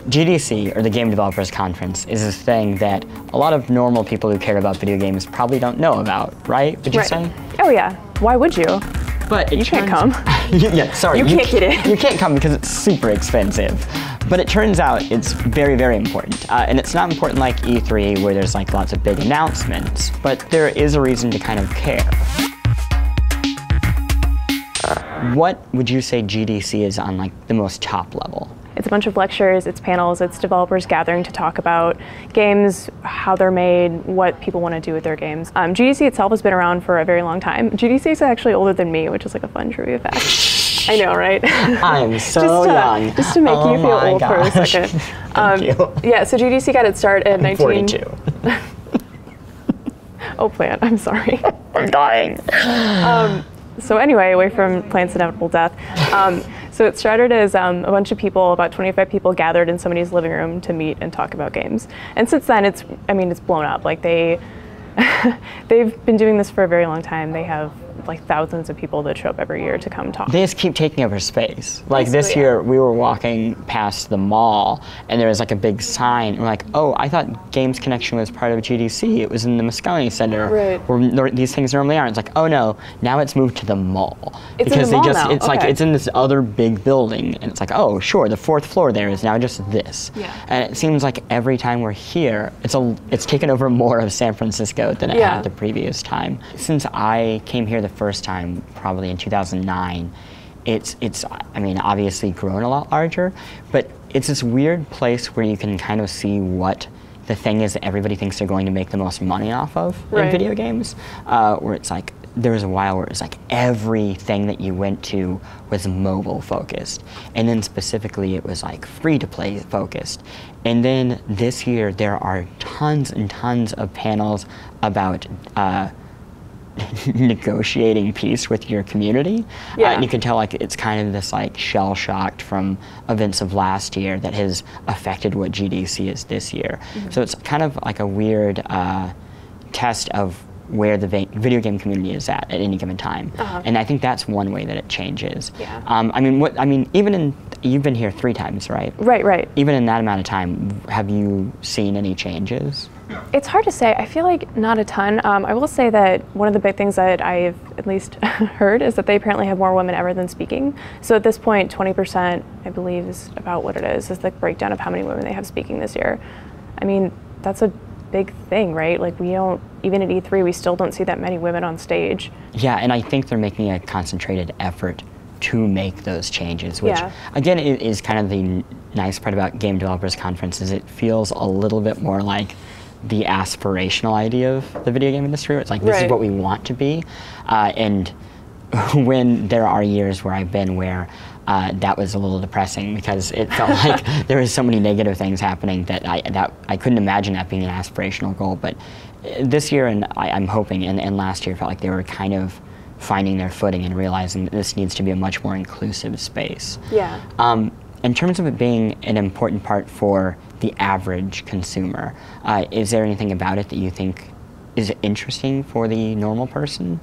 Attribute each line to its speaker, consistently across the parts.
Speaker 1: GDC, or the Game Developers Conference, is this thing that a lot of normal people who care about video games probably don't know about, right? Would you say?
Speaker 2: Oh yeah. Why would you?
Speaker 1: But
Speaker 2: you can't come.
Speaker 1: Yeah, sorry.
Speaker 2: You can't get in.
Speaker 1: You can't come because it's super expensive. But it turns out it's very, very important. And it's not important like E3, where there's like lots of big announcements, but there is a reason to kind of care. What would you say GDC is on like the most top level?
Speaker 2: It's a bunch of lectures, it's panels, it's developers gathering to talk about games, how they're made, what people want to do with their games. GDC itself has been around for a very long time. GDC is actually older than me, which is like a fun trivia fact. I know, right?
Speaker 1: I'm so young.
Speaker 2: Just to make you feel old for a second.
Speaker 1: Thank you.
Speaker 2: Yeah, so GDC got its start in
Speaker 1: 42.
Speaker 2: Oh, plant, I'm sorry.
Speaker 1: I'm dying.
Speaker 2: So anyway, away from Plant's inevitable death. So it started as a bunch of people, about 25 people gathered in somebody's living room to meet and talk about games. And since then, it's blown up. Like they've been doing this for a very long time. They have like thousands of people that show up every year to come talk.
Speaker 1: They just keep taking over space. Like this year, we were walking past the mall, and there was like a big sign. And we're like, oh, I thought Games Connection was part of GDC. It was in the Moscone Center, where these things normally are. It's like, oh no, now it's moved to the mall.
Speaker 2: It's because in the mall now.
Speaker 1: It's like it's in this other big building, and it's like, oh, sure, the 4th floor there is now just this.
Speaker 2: Yeah.
Speaker 1: And it seems like every time we're here, it's taken over more of San Francisco than it had the previous time. Since I came here the first time, probably in 2009, it's I mean, obviously grown a lot larger, but it's this weird place where you can kind of see what the thing is that everybody thinks they're going to make the most money off of in video games, where it's like, there was a while where it was like everything that you went to was mobile focused, and then specifically it was like free to play focused. And then this year there are tons and tons of panels about negotiating peace with your community. And you can tell like it's kind of this like shell-shocked from events of last year that has affected what GDC is this year. So it's kind of like a weird test of where the video game community is at any given time. And I think that's one way that it changes. You've been here 3 times, right?
Speaker 2: Right.
Speaker 1: Even in that amount of time, have you seen any changes?
Speaker 2: It's hard to say. I feel like not a ton. I will say that one of the big things that I've at least heard is that they apparently have more women ever than speaking. So at this point, 20%, I believe, is about what it is the breakdown of how many women they have speaking this year. I mean, that's a big thing, right? Like we don't, even at E3, we still don't see that many women on stage.
Speaker 1: Yeah, and I think they're making a concentrated effort to make those changes, which again is kind of the nice part about Game Developers Conference, is it feels a little bit more like the aspirational idea of the video game industry. It's like, this is what we want to be. And when there are years where I've been where that was a little depressing, because it felt like there was so many negative things happening that I couldn't imagine that being an aspirational goal. But this year, and I'm hoping, and last year, felt like they were kind of finding their footing and realizing that this needs to be a much more inclusive space. In terms of it being an important part for the average consumer, is there anything about it that you think is interesting for the normal person?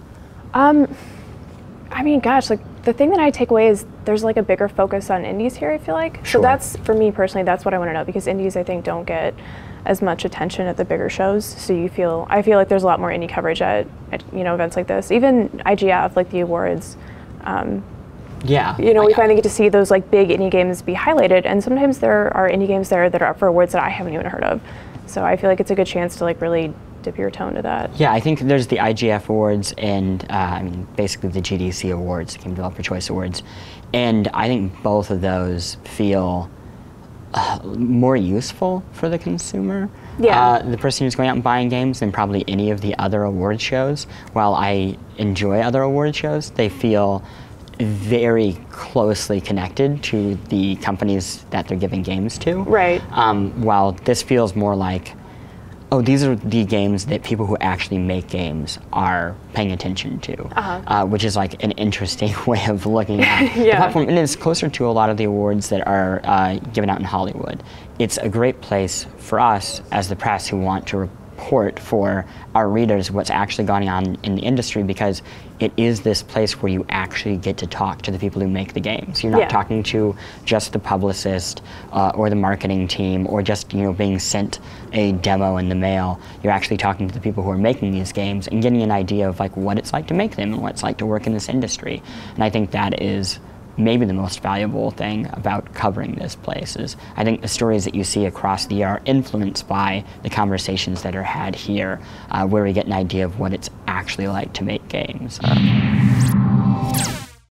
Speaker 2: I mean, gosh, like the thing that I take away is there's like a bigger focus on indies here, I feel like. So that's, for me personally, that's what I want to know, because indies, I think, don't get as much attention at the bigger shows. So I feel like there's a lot more indie coverage at events like this. Even IGF, like the awards. We finally get to see those like big indie games be highlighted, and sometimes there are indie games there that are up for awards that I haven't even heard of. So I feel like it's a good chance to like really dip your toe into that. Yeah,
Speaker 1: I think there's the IGF Awards and basically the GDC Awards, the Game Developer Choice Awards, and I think both of those feel more useful for the consumer. The person who's going out and buying games than probably any of the other award shows. While I enjoy other award shows, they feel very closely connected to the companies that they're giving games to. While this feels more like, oh, these are the games that people who actually make games are paying attention to, which is like an interesting way of looking at the platform. And it's closer to a lot of the awards that are given out in Hollywood. It's a great place for us as the press who want to report for our readers what's actually going on in the industry, because it is this place where you actually get to talk to the people who make the games. You're not talking to just the publicist or the marketing team, or just being sent a demo in the mail. You're actually talking to the people who are making these games and getting an idea of like what it's like to make them and what it's like to work in this industry. And I think that is maybe the most valuable thing about covering this place. Is I think the stories that you see across the year are influenced by the conversations that are had here, where we get an idea of what it's actually like to make games.